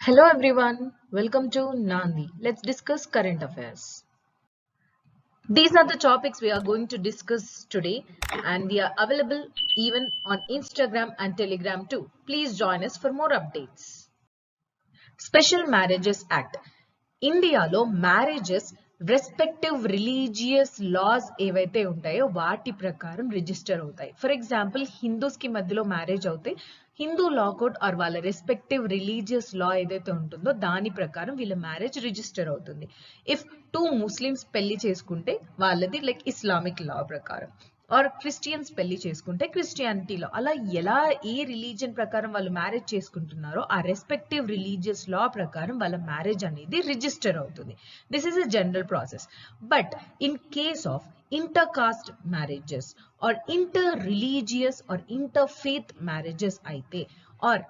Hello everyone, welcome to NAANDHI. Let's discuss current affairs. These are the topics we are going to discuss today and we are available even on Instagram and Telegram too. Please join us for more updates. Special Marriages Act. ఇండియాలో marriages respective religious loss ఏవైతే ఉంటాయో వాటి ప్రకారం register అవుతాయి. For example Hindus కి మధ్యలో marriage అవుతాయి, హిందూ లా code are వాళ్ళ రెస్పెక్టివ్ రిలీజియస్ లా ఏదైతే ఉంటుందో దాని ప్రకారం వీళ్ళ మ్యారేజ్ రిజిస్టర్ అవుతుంది. ఇఫ్ టూ ముస్లిమ్స్ పెళ్లి చేసుకుంటే వాళ్ళది లైక్ ఇస్లామిక్ లా ప్రకారం, ఆర్ క్రిస్టియన్స్ పెళ్లి చేసుకుంటే క్రిస్టియానిటీలో, అలా ఎలా ఏ రిలీజియన్ ప్రకారం వాళ్ళు మ్యారేజ్ చేసుకుంటున్నారో ఆ రెస్పెక్టివ్ రిలీజియస్ లా ప్రకారం వాళ్ళ మ్యారేజ్ అనేది రిజిస్టర్ అవుతుంది. This is a general process. But in case of inter caste marriages or inter religious or inter faith marriages అయితే, ఆర్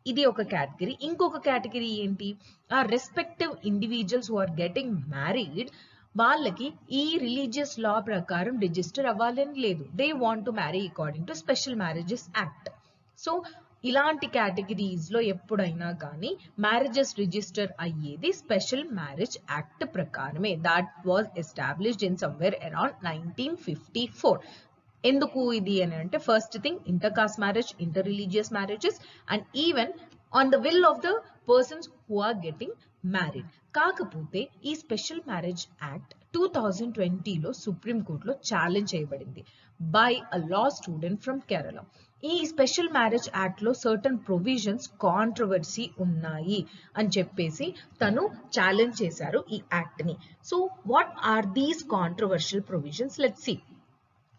ఇది ఒక కేటగిరీ. ఇంకొక కేటగిరీ ఏంటి, ఆ respective individuals who are getting married వాళ్ళకి ఈ రిలీజియస్ లా ప్రకారం రిజిస్టర్ అవ్వాలని లేదు. They want to marry according to special marriages act. So ఇలాంటి కేటగిరీస్ లో ఎప్పుడైనా కానీ మ్యారేజెస్ రిజిస్టర్ అయ్యేది స్పెషల్ మ్యారేజ్ యాక్ట్ ప్రకారమే. That was established in somewhere around 1954. ఎందుకు ఇది అని అంటే, first thing inter caste marriage, inter religious marriages and even on the will of the persons who are getting married. కాకపోతే ఈ special marriage యాక్ట్ 2020లో supreme కోర్టులో ఛాలెంజ్ చేయబడింది by a law student from Kerala. ఈ స్పెషల్ మ్యారేజ్ యాక్ట్ లో certain provisions controversy ఉన్నాయి అని చెప్పేసి తను ఛాలెంజ్ చేశారు ఈ యాక్ట్ ని. So what are these controversial provisions? Let's see.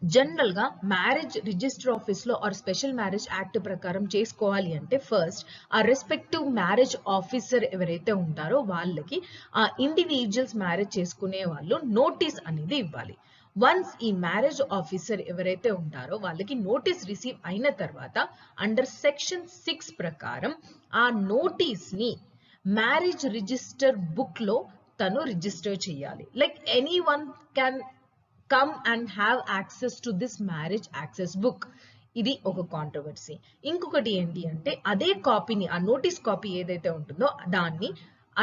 General గా మ్యారేజ్ రిజిస్టర్ ఆఫీస్ లో ఆర్ స్పెషల్ మ్యారేజ్ యాక్ట్ ప్రకారం చేసుకోవాలి అంటే ఫస్ట్ ఆ రెస్పెక్టివ్ మ్యారేజ్ ఆఫీసర్ ఎవరైతే ఉంటారో వాళ్ళకి ఆ ఇండివిజువల్స్ మ్యారేజ్ చేసుకునే వాళ్ళు నోటీస్ అనేది ఇవ్వాలి. వన్స్ ఈ మ్యారేజ్ ఆఫీసర్ ఎవరైతే ఉంటారో వాళ్ళకి నోటీస్ రిసీవ్ అయిన తర్వాత అండర్ సెక్షన్ 6 ప్రకారం ఆ నోటీస్ ని మ్యారేజ్ రిజిస్టర్ బుక్ లో తను రిజిస్టర్ చేయాలి. Like any one can come and have access to this marriage access book. ఇది ఒక కాంట్రవర్సీ. ఇంకొకటి ఏంటి అంటే, అదే కాపీని, ఆ నోటీస్ కాపీ ఏదైతే ఉంటుందో దాన్ని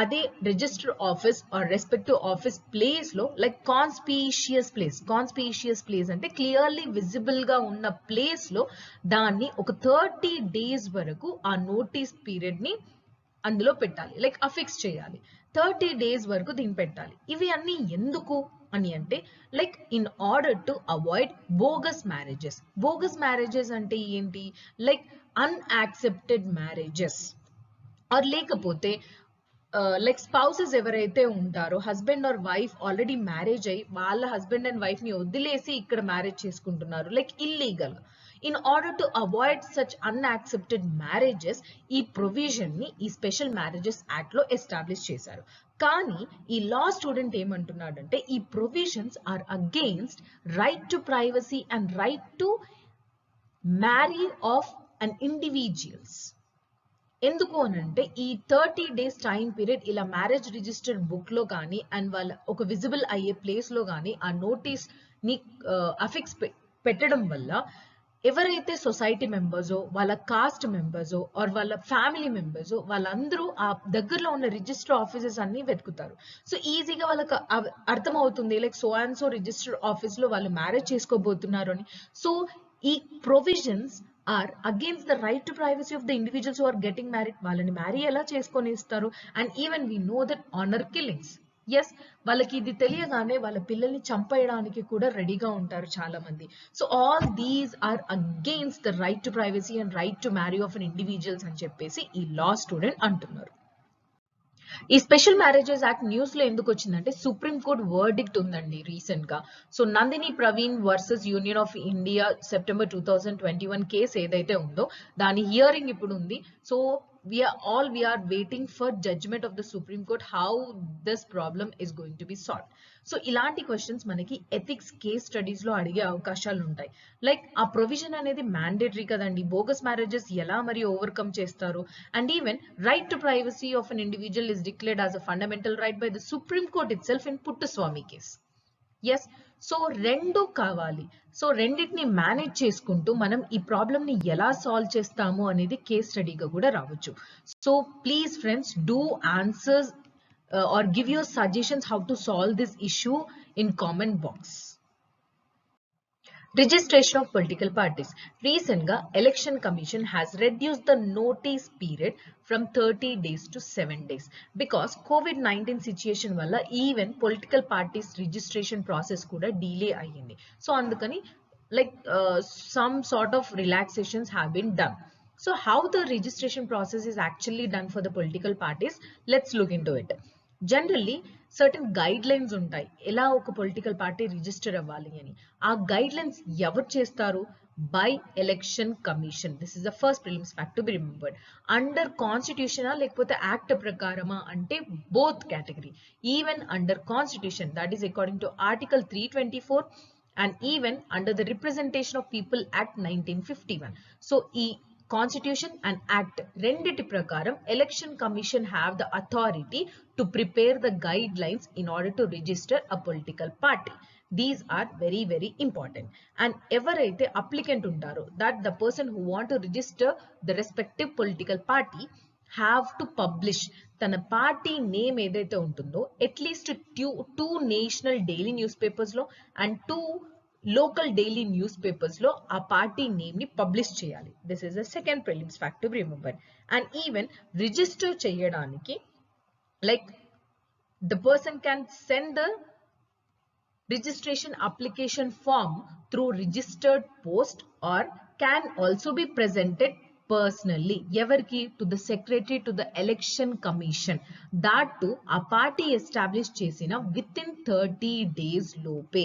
అదే register office or respective office place లో, లైక్ కాన్స్పీషియస్ ప్లేస్ అంటే క్లియర్లీ విజిబుల్ గా ఉన్న ప్లేస్ లో దాన్ని ఒక 30 days వరకు ఆ నోటీస్ పీరియడ్ ని అందులో పెట్టాలి, లైక్ అఫిక్స్ చేయాలి. 30 days వరకు దీన్ని పెట్టాలి. ఇవి అన్ని ఎందుకు అని అంటే, like in order to avoid bogus marriages. Bogus marriages అంటే ఏంటి, లైక్ అన్యాక్సెప్టెడ్ మ్యారేజెస్, ఆర్ లేకపోతే లైక్ స్పౌసెస్ ఎవరైతే ఉంటారో, husband or wife already marriage అయ్యి వాళ్ళ హస్బెండ్ అండ్ వైఫ్ ని వదిలేసి ఇక్కడ మ్యారేజ్ చేసుకుంటున్నారు, like illegal. In order to avoid such unaccepted marriages ఈ ప్రొవిజన్ ని ఈ స్పెషల్ మ్యారేజెస్ యాక్ట్ లో ఎస్టాబ్లిష్ చేశారు. కానీ ఈ లా స్టూడెంట్ ఏమంటున్నాడంటే, ఈ provisions are against right to privacy and right to marry of an individuals. ఎందుకు అని అంటే, ఈ 30 days టైం పీరియడ్ ఇలా మ్యారేజ్ రిజిస్టర్డ్ బుక్ లో కానీ అండ్ వాళ్ళ ఒక విజిబుల్ అయ్యే ప్లేస్ లో కానీ ఆ నోటీస్ ని అఫిక్స్ పెట్టడం వల్ల ఎవరైతే సొసైటీ మెంబర్సో, వాళ్ళ కాస్ట్ మెంబర్సో ఆర్ వాళ్ళ ఫ్యామిలీ మెంబర్సో వాళ్ళందరూ ఆ దగ్గరలో ఉన్న రిజిస్టర్ ఆఫీసెస్ అన్ని వెతుకుతారు. సో ఈజీగా వాళ్ళకి అర్థమవుతుంది, like so and so register office లో వాళ్ళు మ్యారేజ్ చేసుకోబోతున్నారు అని. సో ఈ provisions are against the right to privacy of the individuals who are getting married. వాళ్ళని మ్యారీ ఎలా చేసుకొని ఇస్తారు? And even we know that honor killings, yes, వాళ్ళకి ఇది తెలియగానే వాళ్ళ పిల్లల్ని చంపేయడానికి కూడా రెడీగా ఉంటారు చాలా మంది. So all these are against the right to privacy and right to marry of an individuals అని చెప్పేసి ఈ లా స్టూడెంట్ అంటున్నారు. ఈ స్పెషల్ మ్యారేజెస్ యాక్ట్ న్యూస్ లో ఎందుకు వచ్చిందంటే, సుప్రీం కోర్ట్ వర్డిక్ట్ ఉందండి రీసెంట్ గా. So Nandini Praveen versus union of India September 2021 case ఏదైతే ఉందో దాని హియరింగ్ ఇప్పుడు ఉంది. So we are waiting for judgment of the Supreme Court how this problem is going to be solved. So ఇలాంటి questions మనకి ethics case studies లో అడిగే అవకాశాలు ఉంటాయి. లైక్ ఆ ప్రొవిజన్ అనేది మ్యాండేటరీ కదండి, బోగస్ మ్యారేజెస్ ఎలా మరి ఓవర్కమ్ చేస్తారు? And even right to privacy of an individual is declared as a fundamental right by the Supreme Court itself in Puttaswamy case. Yes, so రెండు కావాలి. సో రెండింటిని manage చేసుకుంటూ మనం ఈ ప్రాబ్లమ్ని ఎలా సాల్వ్ చేస్తాము అనేది కేస్ స్టడీగా కూడా రావచ్చు. So please friends, do answers or give your suggestions how to solve this issue in comment box. Registration of political parties. Recently, Election Commission has reduced the notice period from 30 days to 7 days because COVID-19 situation valla even political parties registration process kuda delay ayyindi. So andukani like some sort of relaxations have been done. So how the registration process is actually done for the political parties, let's look into it. Generally certain guidelines ఉంటాయి ఎలా ఒక political party register అవ్వాలి అని. ఆ guidelines ఎవరు చేస్తారు? By election commission. This is the first prelims fact to be remembered. Under కాన్స్టిట్యూషనా లేకపోతే యాక్ట్ ప్రకారమా అంటే both category. Even under constitution, that is according to article 324 and even under the Representation of People Act 1951. So ఈ Constitution and Act రెండిటి ప్రకారం Election Commission have the authority to prepare the guidelines in order to register a political party. These are very very important. And ఎవరైతే applicant ఉంటారో, that the person who want to register the respective political party have to publish తన party name ఏదైతే ఉంటుందో at least two national daily news papers లో and 2 local daily news papers లో ఆ party name ని publish చేయాలి. This is the second prelims fact to remember. And even register చేయడానికి like the person can send the registration application form through registered post or can also be presented personally. Evarki? To the secretary to the election commission. That too a party established chesina within 30 days lope.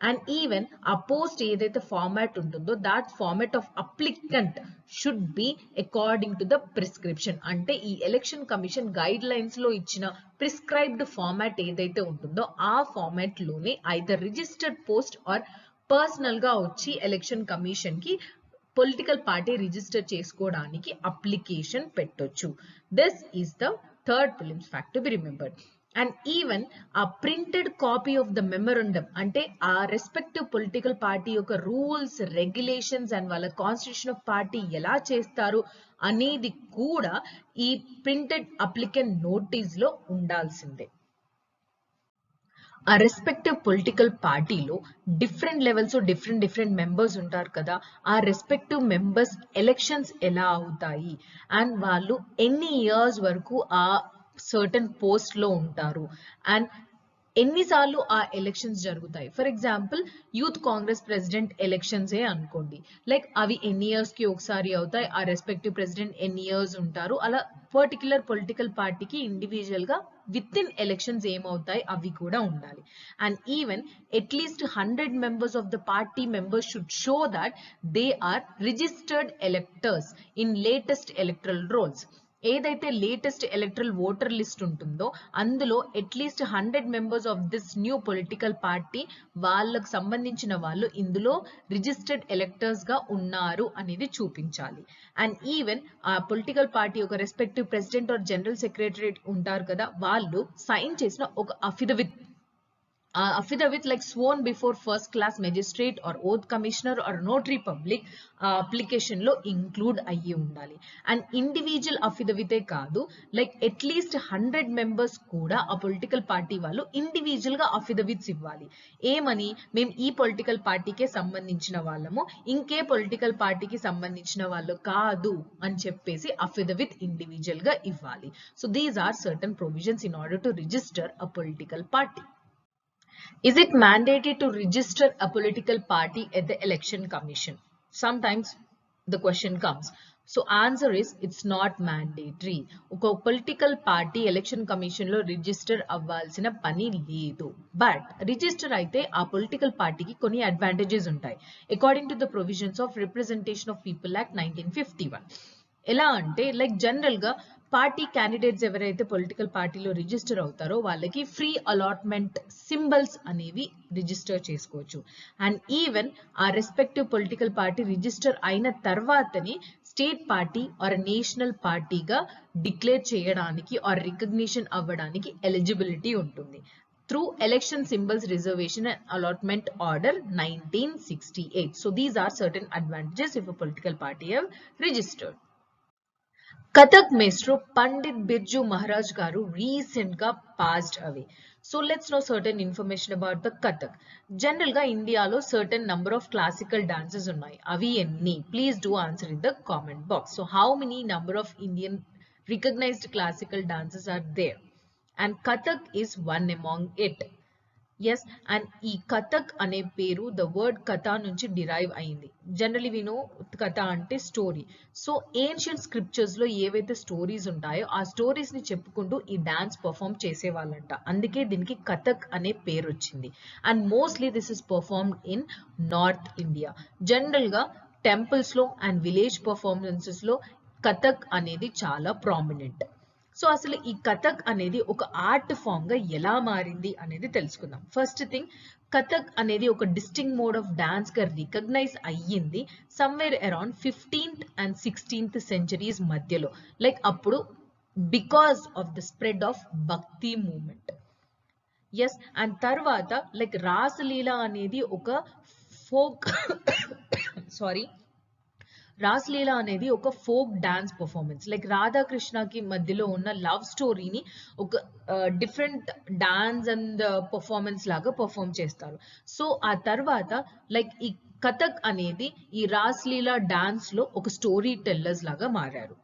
And even a post edaithe format untundo, that format of applicant should be according to the prescription. Ante ee election commission guidelines lo ichina prescribed format edaithe untundo aa format lone either registered post or personal ga vachi election commission ki political party register చేసుకోవడానికి application పెట్టొచ్చు. This is the third prelims fact to be remembered. And even ఆ printed copy of the memorandum అంటే ఆ respective political party యొక్క rules, regulations and వాళ్ళ constitution of party ఎలా చేస్తారు అనేది కూడా ఈ ప్రింటెడ్ అప్లికెంట్ నోటీస్ లో ఉండాల్సిందే. ఆ రెస్పెక్టివ్ పొలిటికల్ పార్టీలో డిఫరెంట్ లెవెల్స్ డిఫరెంట్ మెంబర్స్ ఉంటారు కదా. ఆ రెస్పెక్టివ్ మెంబర్స్ ఎలక్షన్స్ ఎలా అవుతాయి అండ్ వాళ్ళు ఎన్ని ఇయర్స్ వరకు ఆ సర్టన్ పోస్ట్ లో ఉంటారు అండ్ ఎన్నిసార్లు ఆ ఎలక్షన్స్ జరుగుతాయి. For example youth Congress president elections ఏ అనుకోండి, లైక్ అవి ఎన్ని ఇయర్స్ కి ఒకసారి అవుతాయి, ఆ రెస్పెక్టివ్ ప్రెసిడెంట్ ఎన్ని ఇయర్స్ ఉంటారు, అలా పర్టికులర్ పొలిటికల్ పార్టీకి ఇండివిజువల్ గా విత్ ఇన్ ఎలక్షన్స్ ఏమవుతాయి అవి కూడా ఉండాలి. And even at least 100 members of the party members should show that they are registered electors in latest electoral rolls. ఏదైతే లేటెస్ట్ ఎలక్టరల్ ఓటర్ లిస్ట్ ఉంటుందో అందులో at least 100 members of this new political party వాళ్ళకు సంబంధించిన వాళ్ళు ఇందులో రిజిస్టర్డ్ ఎలక్టర్స్ గా ఉన్నారు అనేది చూపించాలి. అండ్ ఈవెన్ ఆ పొలిటికల్ పార్టీ ఒక respective president or general secretary ఉంటారు కదా, వాళ్ళు సైన్ చేసిన ఒక affidavit affidavit like sworn before first class magistrate or oath commissioner or notary public application లో ఇంక్లూడ్ అయ్యి ఉండాలి. అండ్ ఇండివిజువల్ అఫిడవిటే కాదు, లైక్ అట్లీస్ట్ 100 members కూడా ఆ పొలిటికల్ పార్టీ వాళ్ళు ఇండివిజువల్ గా అఫిడవిట్స్ ఇవ్వాలి. ఏమని? మేము ఈ పొలిటికల్ పార్టీకే సంబంధించిన వాళ్ళము, ఇంకే పొలిటికల్ పార్టీకి సంబంధించిన వాళ్ళు కాదు అని చెప్పేసి అఫిడవిట్ ఇండివిజువల్ గా ఇవ్వాలి. So these are certain provisions in order to register a political party. Is it mandatory to register a political party at the election commission? Sometimes the question comes. So answer is it's not mandatory. ఒక political party election commission లో register అవ్వాల్సిన పని లేదు. But register అయితే ఆ political పార్టీకి కొన్ని advantages ఉంటాయి according to the provisions of representation of people act 1951. ఎలా అంటే లైక్ జనరల్ గా పార్టీ క్యాండిడేట్స్ ఎవరైతే పొలిటికల్ పార్టీలో రిజిస్టర్ అవుతారో వాళ్ళకి ఫ్రీ అలాట్మెంట్ సింబల్స్ అనేవి రిజిస్టర్ చేసుకోవచ్చు. అండ్ ఈవెన్ ఆ రెస్పెక్టివ్ పొలిటికల్ పార్టీ రిజిస్టర్ అయిన తర్వాతనే స్టేట్ పార్టీ ఆర్ నేషనల్ పార్టీగా డిక్లేర్ చేయడానికి ఆర్ రికగ్నిషన్ అవ్వడానికి ఎలిజిబిలిటీ ఉంటుంది. through election symbols reservation and allotment order 1968. So these are certain advantages if a political party have registered. Kathak Maestro Pandit Birju Maharaj garu recent ga passed away. So let's know certain information about the Kathak. General ga India lo certain number of classical dances unnai. Avi enni? Please do answer in the comment box. So how many number of Indian recognized classical dances are there? And Kathak is one among it. Yes, and ఈ కథక్ అనే పేరు the word కథ నుంచి derive అయింది. Generally we know కథ అంటే story. So ancient scriptures లో ఏవైతే స్టోరీస్ ఉంటాయో ఆ స్టోరీస్ ని చెప్పుకుంటూ ఈ డాన్స్ పర్ఫామ్ చేసేవాళ్ళంట. అందుకే దీనికి కథక్ అనే పేరు వచ్చింది. And mostly this is performed in north India. General గా టెంపుల్స్ లో అండ్ విలేజ్ పర్ఫార్మెన్సెస్ లో కథక్ అనేది చాలా ప్రామినెంట్. సో అసలు ఈ కథక్ అనేది ఒక ఆర్ట్ ఫామ్ గా ఎలా మారింది అనేది తెలుసుకుందాం. ఫస్ట్ థింగ్, కథక్ అనేది ఒక డిస్టింక్ట్ మోడ్ ఆఫ్ డాన్స్ గా రికగ్నైజ్ అయ్యింది somewhere around 15th and 16th centuries మధ్యలో. లైక్ అప్పుడు because of the spread of భక్తి మూవ్మెంట్. ఎస్, అండ్ తర్వాత లైక్ రాసలీల అనేది ఒక ఫోక్ రాసలీల అనేది ఒక ఫోక్ డాన్స్ పర్ఫార్మెన్స్. లైక్ రాధాకృష్ణకి మధ్యలో ఉన్న లవ్ స్టోరీని ఒక డిఫరెంట్ డాన్స్ అండ్ పర్ఫార్మెన్స్ లాగా పర్ఫార్మ్ చేస్తారు. సో ఆ తర్వాత లైక్ ఈ కథక్ అనేది ఈ రాసలీల డాన్స్ లో ఒక స్టోరీ టెల్లర్స్ లాగా మారారు.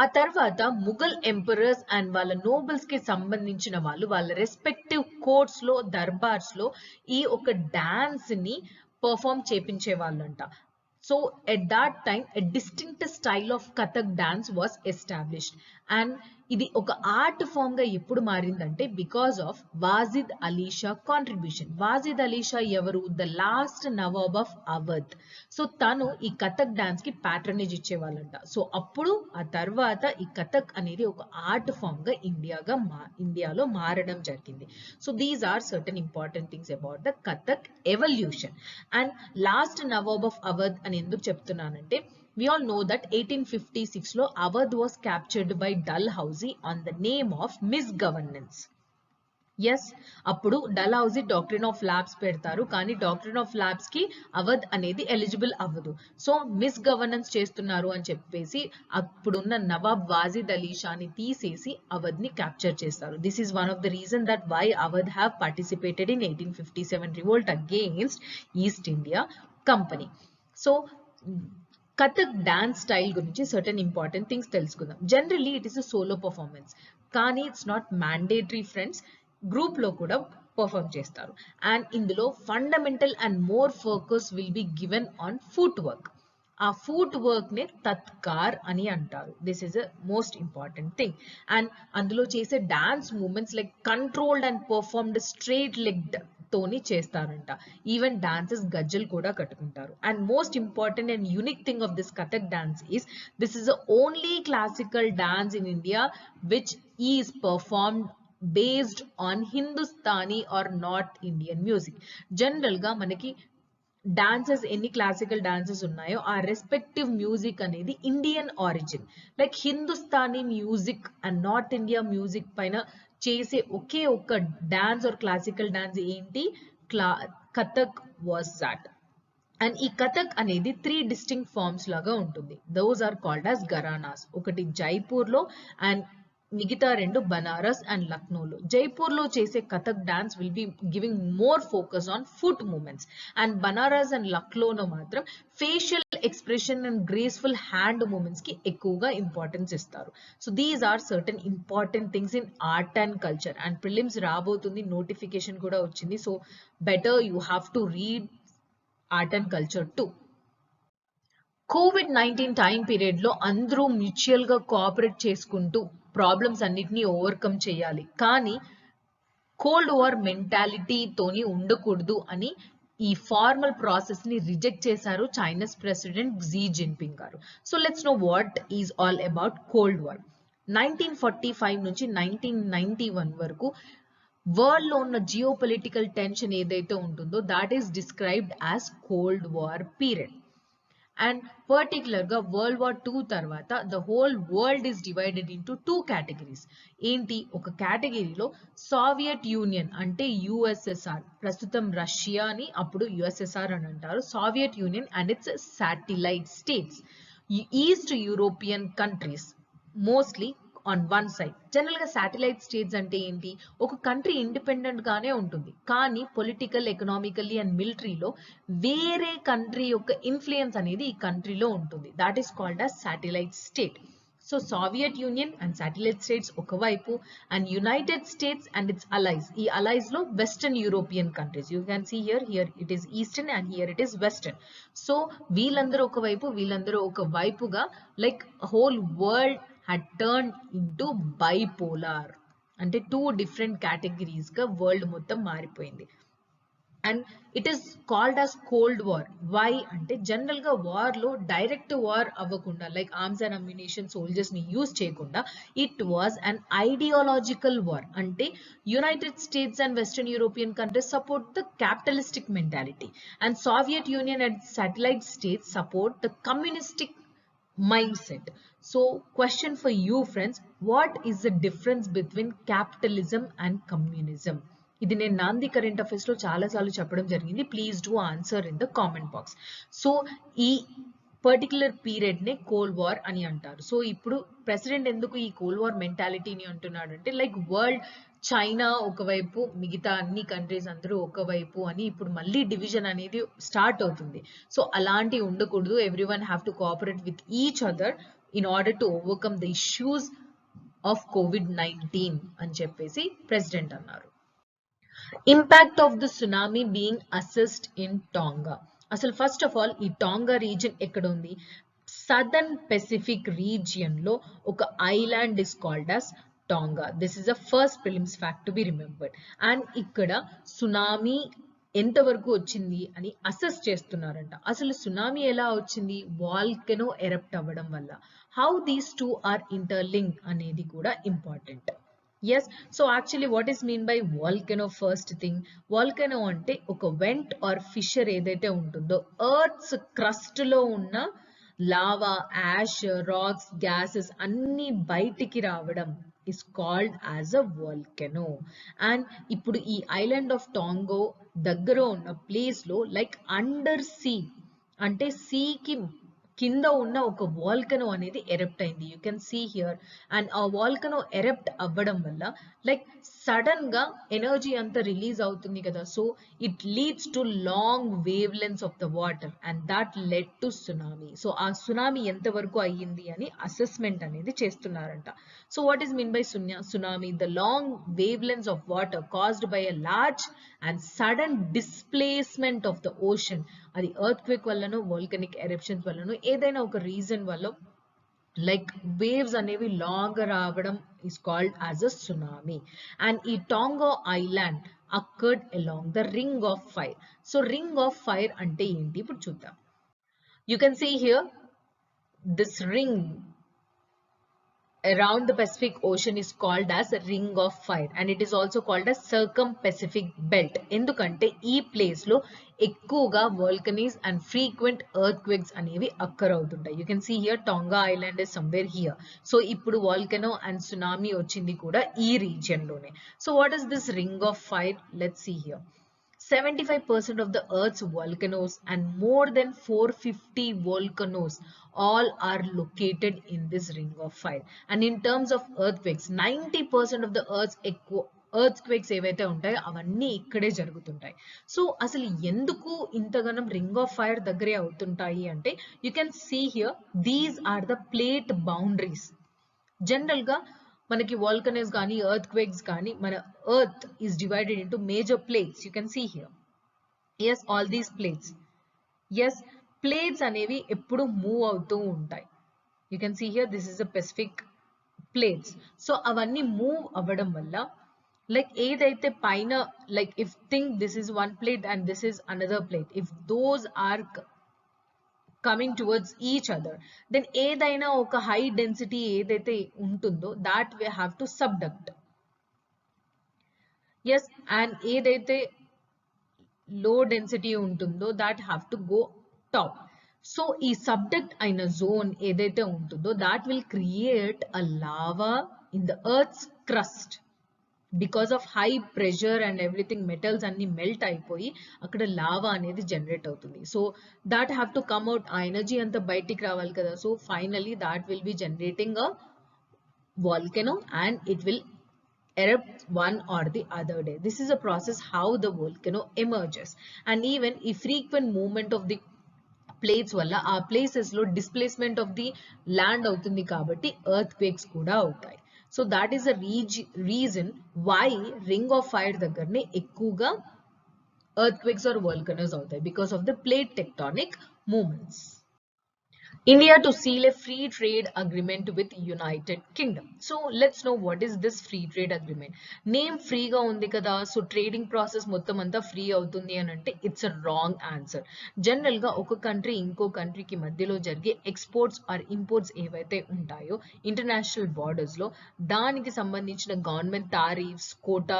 ఆ తర్వాత ముఘల్ ఎంపరర్స్ అండ్ వాళ్ళ నోబెల్స్ కి సంబంధించిన వాళ్ళు వాళ్ళ రెస్పెక్టివ్ కోర్ట్స్ లో దర్బార్స్ లో ఈ ఒక డాన్స్ ని perform చేపించే వాళ్ళంట. So at that time a distinct style of Kathak dance was established and ఇది ఒక ఆర్ట్ ఫామ్ గా ఎప్పుడు మారిందంటే because of Wajid Ali Shah contribution. Wajid Ali Shah ఎవరు? The last Nawab of Awadh. So తను ఈ కథక్ డాన్స్ కి ప్యాట్రనేజ్ ఇచ్చేవాళ్ళంట. సో అప్పుడు ఆ తర్వాత ఈ కథక్ అనేది ఒక ఆర్ట్ ఫామ్ గా ఇండియాలో మారడం జరిగింది. So these are certain important things about the Kathak evolution. And last Nawab of Awadh అని ఎందుకు చెప్తున్నానంటే we all know that 1856 లో Awadh was captured by Dalhousie on the name of misgovernance. Yes, అప్పుడు డల్హౌసీ డాక్ట్రిన్ ఆఫ్ ల్యాబ్స్ పెడతారు, కానీ డాక్ట్రిన్ ఆఫ్ ల్యాబ్స్ కి అవధ్ అనేది eligible అవ్వదు. సో మిస్ గవర్నెన్స్ చేస్తున్నారు అని చెప్పేసి అప్పుడున్న నవాబ్ వాజిద్ అలీ షాని తీసేసి అవధ్ ని క్యాప్చర్ చేస్తారు. This is one of the reason that why Awadh have participated in 1857 revolt against East India company. So Kathak dance style గురించి సర్టన్ ఇంపార్టెంట్ థింగ్స్ తెలుసుకుందాం. Generally it is a solo performance, కానీ it's not mandatory friends. Group లో కూడా perform చేస్తారు. And ఇందులో fundamental and more focus will be given on foot work. ఆ foot work నే తత్కార్ అని అంటారు. This is a most important thing. And అందులో చేసే dance movements like controlled and performed straight legged తోని చేస్తారంట. ఈవెన్ డాన్సెస్ గజ్జలు కూడా కట్టుకుంటారు. And most important and unique thing of this Kathak dance is this is the only classical dance in India which is performed based on Hindustani or North Indian music. General గా మనకి dances ఎన్ని classical dances ఉన్నాయో ఆ respective music అనేది Indian origin. Like Hindustani music and North India music పైన చేసే ఒకే ఒక్క dance or classical dance ఏంటి? Kathak was that. అండ్ ఈ కథక్ అనేది 3 డిస్టింక్ట్ ఫార్మ్స్ లాగా ఉంటుంది. Those are called as gharanas. ఒకటి జైపూర్ లో అండ్ మిగతా 2 బనారస్ అండ్ లక్నోలో. జైపూర్ లో చేసే Kathak dance will be giving more focus on foot moments. And Banaras and లక్నోలో మాత్రం facial expression and graceful hand moments కి ఎక్కువగా ఇంపార్టెన్స్ ఇస్తారు. So these are certain important things in art and culture. And prelims రాబోతుంది, notification కూడా వచ్చింది. So better you have to read art and culture to. COVID-19 time period లో అందరూ mutual గా cooperate చేసుకుంటూ ప్రాబ్లమ్స్ అన్నిటినీ ఓవర్కమ్ చేయాలి, కానీ కోల్డ్ వార్ మెంటాలిటీ తోని ఉండకూడదు అని ఈ ఫార్మల్ ప్రాసెస్ ని రిజెక్ట్ చేశారు చైనీస్ ప్రెసిడెంట్ జీ జిన్పింగ్ గారు. So let's know what is all about cold war. 1945 నుంచి 1991 వరకు వరల్డ్ లో ఉన్న జియో పొలిటికల్ టెన్షన్ ఏదైతే ఉంటుందో that is described as cold war period. And పర్టికులర్గా వరల్డ్ వార్ 2 తర్వాత the whole world is divided into 2 categories. ఏంటి? ఒక కేటగిరీలో సోవియట్ యూనియన్ అంటే యుఎస్ఎస్ఆర్, ప్రస్తుతం రష్యాని అప్పుడు యుఎస్ఎస్ఆర్ అని అంటారు, Soviet Union and it's satellite states, east European countries mostly on one side. General గా సాటిలైట్ స్టేట్స్ అంటే ఏంటి? ఒక కంట్రీ ఇండిపెండెంట్ గానే ఉంటుంది, కానీ పొలిటికల్, ఎకనామికల్లీ అండ్ మిలిటరీలో వేరే కంట్రీ యొక్క ఇన్ఫ్లుయెన్స్ అనేది ఈ కంట్రీలో ఉంటుంది. That is called as satellite state. So Soviet Union and satellite states ఒకవైపు, and United States and its allies. ఈ అలైస్ లో western European countries, you can see here it is eastern and here it is western. So వీళ్ళందరూ ఒకవైపు, వీళ్ళందరూ ఒక వైపుగా, like whole world had turned into bipolar. అంటే 2 different categories గా world మొత్తం మారిపోయింది. And it is called as cold war. Why అంటే జనరల్ గా వార్ లో డైరెక్ట్ వార్ అవ్వకుండా, like arms and ammunition, soldiers ని యూజ్ చేయకుండా, it was an ideological war. అంటే United States and western European countries support the capitalistic mentality, and Soviet Union and satellite states support the communistic mindset. So question for you friends, what is the difference between capitalism and communism? ఇది నేను నాంది current affairs లో చాలా సార్లు చెప్పడం జరిగింది. Please do answer in the comment box. So ఈ particular period నే కోల్డ్ వార్ అని అంటారు. సో ఇప్పుడు ప్రెసిడెంట్ ఎందుకు ఈ కోల్డ్ వార్ మెంటాలిటీని అంటున్నాడు అంటే, లైక్ వరల్డ్, చైనా ఒకవైపు, మిగతా అన్ని కంట్రీస్ అందరూ ఒకవైపు అని ఇప్పుడు మళ్ళీ డివిజన్ అనేది స్టార్ట్ అవుతుంది. సో అలాంటి ఉండకూడదు, everyone have to cooperate with each other in order to overcome the issues of COVID-19 అని చెప్పేసి ప్రెసిడెంట్ అన్నారు. Impact of the tsunami being assessed in tonga. అసలు ఫస్ట్ ఆఫ్ ఆల్ ఈ టాంగా రీజియన్ ఎక్కడ ఉంది? సదర్న్ పెసిఫిక్ రీజియన్ లో ఒక island is called as tonga. This is the first prelims fact to be remembered. And ఇక్కడ సునామీ ఎంతవరకు వచ్చింది అని అసెస్ చేస్తున్నారంట. అసలు సునామీ ఎలా వచ్చింది? వాల్కెనో ఎరప్ట్ అవ్వడం వల్ల. How these two are interlinked అనేది కూడా important. Yes, so actually what is mean by volcano? First thing, volcano అంటే ఒక వెంట్ ఆర్ ఫిషర్ ఏదైతే ఉంటుందో, ఎర్త్స్ క్రస్ట్ లో ఉన్న లావా, యాష్, రాక్స్, గ్యాసెస్ అన్ని బయటికి రావడం is called as a volcano. And ఇప్పుడు ఈ ఐలాండ్ ఆఫ్ టాంగో దగ్గర ఉన్న ప్లేస్ లో, లైక్ అండర్ సీ అంటే సీకి కింద ఉన్న ఒక వాల్కనో అనేది ఎరప్ట్ అయింది. You can see here. And ఆ వాల్కనో ఎరప్ట్ అవ్వడం వల్ల లైక్ సడన్ గా ఎనర్జీ అంతా రిలీజ్ అవుతుంది కదా. So it leads to long wave lengths of the water and that led to tsunami. So ఆ సునామీ ఎంతవరకు అయ్యింది అని అసెస్మెంట్ అనేది చేస్తున్నారంట. So what is mean by tsunami? The long wave lengths of water caused by a large and sudden displacement of the ocean. అది earth quake వల్లనో, volcanic eruptions వల్లనో, ఏదైనా ఒక రీజన్ వల్ల లైక్ వేవ్స్ అనేవి లాంగ్ రావడం is called as a tsunami. And ఈ tonga island occurred along the ring of fire. So ring of fire అంటే ఏంటి ఇప్పుడు చూద్దాం. You can see here this ring around the Pacific Ocean is called as a ring of fire, and it is also called as circum-Pacific belt. ఎందుకంటే ఈ place లో ఎక్కువగా volcanoes and frequent earthquakes అనేవి occur అవుతుంటాయి. You can see here Tonga Island is somewhere here. So ఇప్పుడు volcano and tsunami వచ్చింది కూడా ఈ region లోనే. So what is this ring of fire? Let's see here. 75% of the Earth's volcanoes and more than 450 volcanoes all are located in this ring of fire. And in terms of earthquakes, 90% of the Earth's earthquakes ఏవైతే ఉంటాయో అవన్నీ ఇక్కడే జరుగుతుంటాయి. So అసలు ఎందుకు ఇంతగానం ring of fire దగ్గరే అవుతుంటాయి అంటే, you can see here these are the plate boundaries. General గా మనకి volcanoes కానీ earthquakes కానీ, మన earth is divided into major plates. You can see here. Yes, all these plates. Yes, plates అనేవి ఎప్పుడు మూవ్ అవుతూ ఉంటాయి. You can see here, this is the Pacific plates. So అవన్నీ మూవ్ అవ్వడం వల్ల like ఏదైతే పైన, like if think this is one plate and this is another plate, if those are coming towards each other, then ఏదైనా ఒక high density ఏదైతే ఉంటుందో that we have to subduct. Yes, and ఏదైతే low density ఉంటుందో that have to go top. So ఈ subduct అయిన zone ఏదైతే ఉంటుందో that will create a lava in the earth's crust. Because of high pressure and everything, metals అన్ని melt అయిపోయి అక్కడ lava అనేది జనరేట్ అవుతుంది. So that have to come out, ఆ ఎనర్జీ అంతా బయటికి రావాలి కదా. So finally that will be generating a volcano and it will erupt one or the other day. This is a process how the volcano emerges. And even if frequent movement of the plates వల్ల ఆ places లో displacement of the land అవుతుంది కాబట్టి earth quakes కూడా అవుతాయి. So that is a reason why ring of fire దగ్గరనే ఎక్కువగా earthquakes or volcanoes అవుతాయి, because of the plate tectonic movements. India to seal a free trade agreement with United Kingdom. So let's know what is this free trade agreement. Name free ga undi kada, so trading process mottam anta free avutundi anante it's a wrong answer. General ga oka country inko country ki madhyalo jarige exports or imports evaithe untayo international borders lo daniki sambandhinchina government tariffs, quota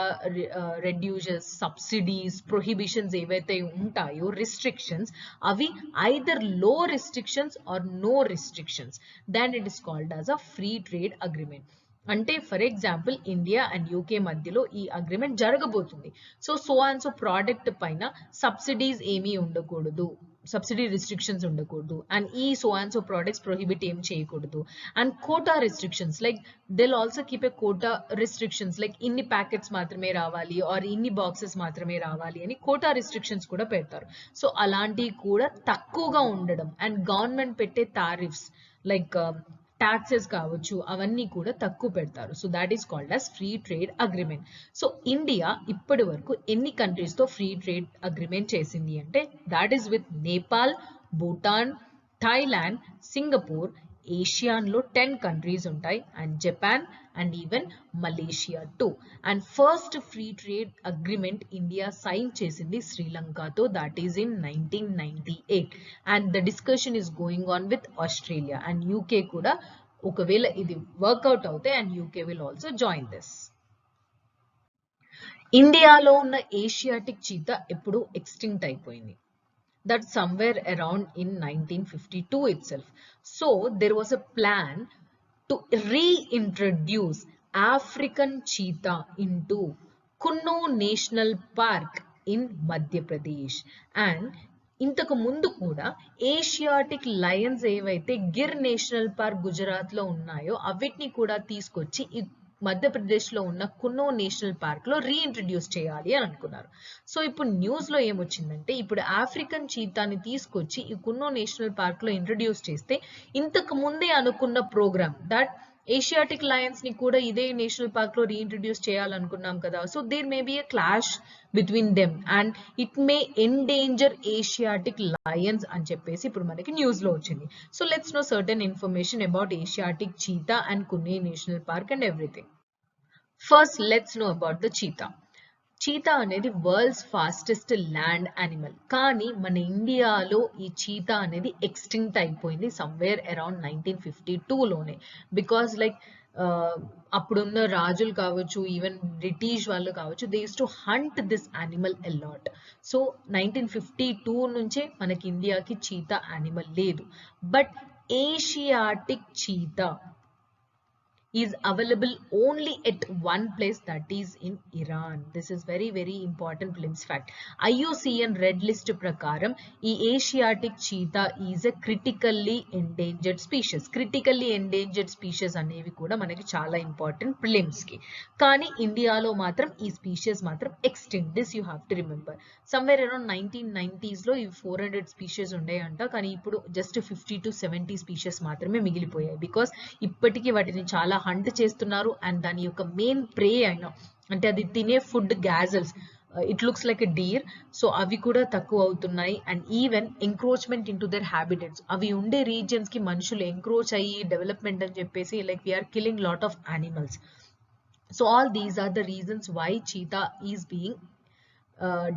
reduces, subsidies, prohibitions evaithe untayo, restrictions, avi either low restrictions or no restrictions, then it is called as a free trade agreement. అంటే for example India and UK మధ్యలో ఈ agreement జరగబోతుంది. So and so product పైన subsidies ఏమీ ఉండకూడదు, subsidy restrictions ఉండకూడదు, and ఈ so and so products prohibit ఏం చేయకూడదు. And quota restrictions, like they'll also keep a quota restrictions, like ఇన్ని ప్యాకెట్స్ మాత్రమే రావాలి ఆర్ ఇన్ని బాక్సెస్ మాత్రమే రావాలి అని కోటా రిస్ట్రిక్షన్స్ కూడా పెడతారు. సో అలాంటివి కూడా తక్కువగా ఉండడం, అండ్ గవర్నమెంట్ పెట్టే టారిఫ్స్ లైక్ taxes కావచ్చు అవన్నీ కూడా తక్కువ పెడతారు. So that is called as free trade agreement. So India ఇప్పటి వరకు ఎన్ని కంట్రీస్ తో ఫ్రీ ట్రేడ్ అగ్రిమెంట్ చేసింది అంటే that is with Nepal, Bhutan, Thailand, Singapore, ఏషియాలో 10 కంట్రీస్ ఉంటాయి, and Japan and even Malaysia too. And first free trade agreement India sign చేసింది శ్రీలంకతో, that is in 1998. And the discussion is going on with Australia and UK కూడా. ఒకవేళ ఇది work out అవుతే and UK will also join this. ఇండియాలో ఉన్న Asiatic cheetah ఎప్పుడు extinct అయిపోయింది. That's somewhere around in 1952 itself. So there was a plan to reintroduce African cheetah into Kunno National Park in Madhya Pradesh. And ఇంతకు ముందు కూడా Asiatic Lions ఏవైతే Gir national park Gujarat లో ఉన్నాయో అవిటిని కూడా తీసుకొచ్చి మధ్యప్రదేశ్ లో ఉన్న కున్నో నేషనల్ పార్క్ లో రీఇంట్రడ్యూస్ చేయాలి అని అనుకున్నారు. సో ఇప్పుడు న్యూస్ లో ఏమొచ్చిందంటే ఇప్పుడు ఆఫ్రికన్ చీతాని తీసుకొచ్చి ఈ కున్నో నేషనల్ పార్క్ లో ఇంట్రడ్యూస్ చేస్తే ఇంతకు ముందే అనుకున్న ప్రోగ్రామ్ దట్ ఏషియాటిక్ లయన్స్ ని కూడా ఇదే నేషనల్ పార్క్ లో రీఇంట్రడ్యూస్ చేయాలనుకున్నాం కదా. So there may be a clash between them and it may endanger Asiatic lions అని చెప్పేసి ఇప్పుడు మనకి న్యూస్ లో వచ్చింది. So let's know certain information about Asiatic cheetah and Kuno national park and everything. First let's know about the cheetah. Cheetah అనేది world's fastest land animal. కానీ మన ఇండియాలో ఈ చీతా అనేది ఎక్స్టింక్ట్ అయిపోయింది సమ్వేర్ అరౌండ్ 1952లోనే. బికాస్ లైక్ అప్పుడున్న రాజులు కావచ్చు, ఈవెన్ బ్రిటిష్ వాళ్ళు కావచ్చు, they use to hunt this animal a lot. So 1952 నుంచే మనకి ఇండియాకి చీతా యానిమల్ లేదు. But Asiatic cheetah is available only at one place, that is in Iran. This is very very important prelims fact. IUCN red list prakaram ee Asiatic cheetah is a critically endangered species. Critically endangered species అనేవి కూడా మనకి చాలా important prelims కి. కానీ ఇండియాలో మాత్రం ఈ species మాత్రం extinct. This you have to remember. Somewhere around 1990s లో ఇవి 400 స్పీషీస్ ఉండేయంట, కానీ ఇప్పుడు జస్ట్ 50 to 70 స్పీషీస్ మాత్రమే మిగిలిపోయాయి. బికాస్ ఇప్పటికీ వాటిని చాలా హంట్ చేస్తున్నారు అండ్ దాని యొక్క మెయిన్ ప్రే అయినా అంటే అది తినే food gazelles, it looks like a deer. So అవి కూడా తక్కువ అవుతున్నాయి. And even encroachment into their habitats, అవి ఉండే రీజియన్స్ కి మనుషులు ఎంక్రోచ్ అయ్యి డెవలప్మెంట్ అని చెప్పేసి like we are killing lot of animals. So all these are the reasons why cheetah is being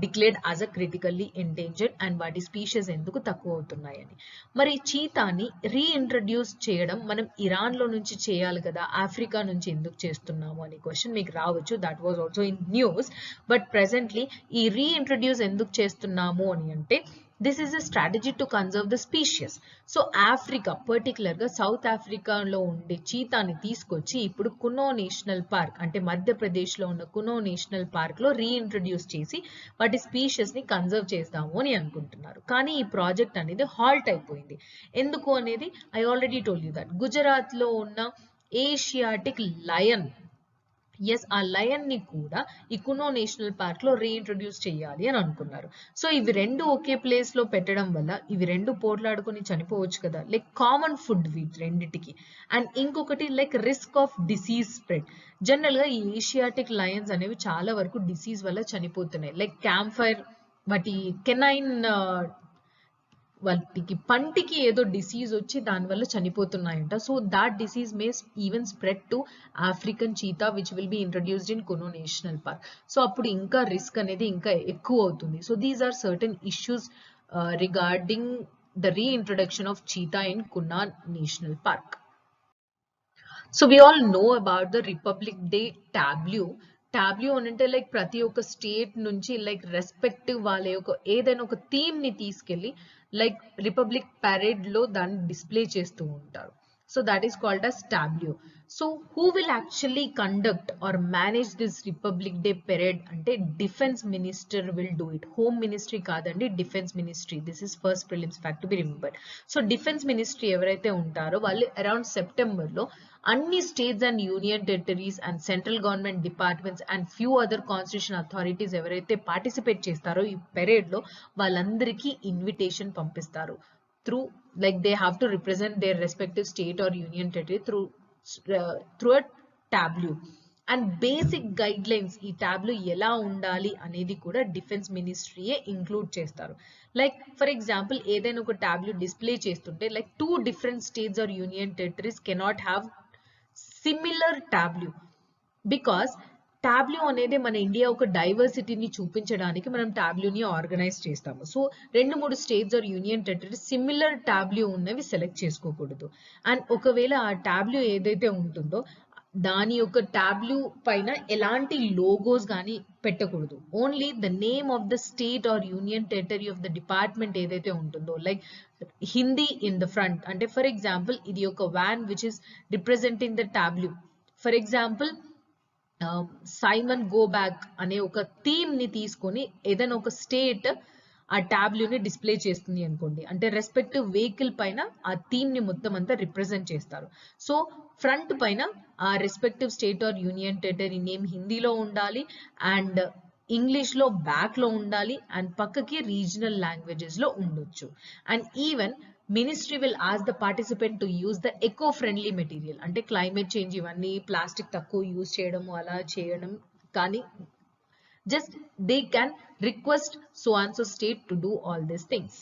declared as a critically endangered and వాటి species ఎందుకు తక్కువ అవుతున్నాయని. మరి చీతాని రీఇంట్రడ్యూస్ చేయడం మనం ఇరాన్ లో నుంచి చేయాలి కదా, ఆఫ్రికా నుంచి ఎందుకు చేస్తున్నాము అనే క్వశ్చన్ మీకు రావచ్చు. That was also in news. But presently ఈ రీఇంట్రడ్యూస్ ఎందుకు చేస్తున్నాము అని అంటే This is a strategy to conserve the species. So Africa, particularly South Africa lo unde cheetah ni తీసుకొచ్చి ఇప్పుడు కునో నేషనల్ పార్క్ అంటే మధ్యప్రదేశ్ లో ఉన్న కునో నేషనల్ పార్క్ లో రీఇంట్రడ్యూస్ చేసి వాటి స్పీషీస్ ని కన్జర్వ్ చేస్తాము అని అనుకుంటున్నారు. కానీ ఈ ప్రాజెక్ట్ అనేది హాల్ట్ అయిపోయింది. ఎందుకు అనేది I already told you that Gujarat లో ఉన్న ఏషియాటిక్ లయన్, ఎస్ ఆ లయన్ ని కూడా ఈ కునో నేషనల్ పార్క్ లో రీఇంట్రడ్యూస్ చేయాలి అని అనుకున్నారు. సో ఇవి రెండు ఒకే ప్లేస్ లో పెట్టడం వల్ల ఇవి రెండు పోట్లాడుకొని చనిపోవచ్చు కదా, లైక్ కామన్ ఫుడ్ వీటి రెండిటికి. అండ్ ఇంకొకటి like risk of disease spread. General గా ఈ ఏషియాటిక్ లయన్స్ అనేవి చాలా వరకు డిసీజ్ వల్ల చనిపోతున్నాయి. లైక్ క్యాంఫైర్, వాటి కెనైన్ వాటికి పంటికి ఏదో డిసీజ్ వచ్చి దానివల్ల చనిపోతున్నాయంట. So that disease may even spread to African cheetah which will be introduced in Kuno national park. So అప్పుడు ఇంకా రిస్క్ అనేది ఇంకా ఎక్కువ అవుతుంది. So these are certain issues regarding the reintroduction of cheetah in Kuno national park. So we all know about the Republic Day tableau. టాబ్ల్యూ అని అంటే like ప్రతి ఒక్క స్టేట్ నుంచి లైక్ రెస్పెక్టివ్ వాళ్ళ యొక్క ఏదైనా ఒక థీమ్ ని తీసుకెళ్లి లైక్ రిపబ్లిక్ పరేడ్ లో దాన్ని డిస్ప్లే చేస్తూ ఉంటారు. So that is called as tableau. So who will actually conduct or manage this Republic Day parade అంటే defence minister will do it. Home ministry కాదండి, defence ministry. This is first prelims fact to be remembered. So defence ministry ఎవరైతే ఉంటారో వాళ్ళు around September లో అన్ని states and union territories and central government departments and few other constitution authorities ఎవరైతే participate చేస్తారో ఈ parade లో వాళ్ళందరికీ ఇన్విటేషన్ పంపిస్తారు. Through like they have to represent their respective state or union territory through a tableau. And basic guide lines ఈ tableau ఎలా ఉండాలి అనేది కూడా డిఫెన్స్ మినిస్ట్రీయే ఇంక్లూడ్ చేస్తారు. లైక్ ఫర్ ఎగ్జాంపుల్ ఏదైనా ఒక టాబ్లో డిస్ప్లే చేస్తుంటే like 2 different states or union territories cannot have similar tableau because tableau అనేది మన ఇండియా ఒక డైవర్సిటీని చూపించడానికి మనం టాబ్ల్యూని ఆర్గనైజ్ చేస్తాము. So 2-3 states or union territories similar tableau ఉన్నవి సెలెక్ట్ చేసుకోకూడదు. అండ్ ఒకవేళ ఆ టాబ్ల్యూ ఏదైతే ఉంటుందో దాని యొక్క టాబ్ల్యూ పైన ఎలాంటి లోగోస్ కానీ పెట్టకూడదు. Only the name of the state or union territory of the department ఏదైతే ఉంటుందో like Hindi in the front అంటే ఫర్ ఎగ్జాంపుల్ ఇది ఒక van which is representing the tableau. For example Simon go back అనే ఒక థీమ్ ని తీసుకొని ఏదైనా ఒక స్టేట్ ఆ టాబ్ల్యూని డిస్ప్లే చేస్తుంది అనుకోండి, అంటే రెస్పెక్టివ్ వెహికల్ పైన ఆ థీమ్ ని మొత్తం అంతా రిప్రజెంట్ చేస్తారు. సో ఫ్రంట్ పైన ఆ respective state or union territory name హిందీలో ఉండాలి అండ్ ఇంగ్లీష్ లో బ్యాక్ లో ఉండాలి అండ్ పక్కకి రీజనల్ లాంగ్వేజెస్ లో ఉండొచ్చు. And even ministry will ask the participant to use the eco friendly material అంటే క్లైమేట్ చేంజ్ ఇవన్నీ ప్లాస్టిక్ తక్కువ యూజ్ చేయడము అలా చేయడం కానీ just they can request so and so state to do all these things.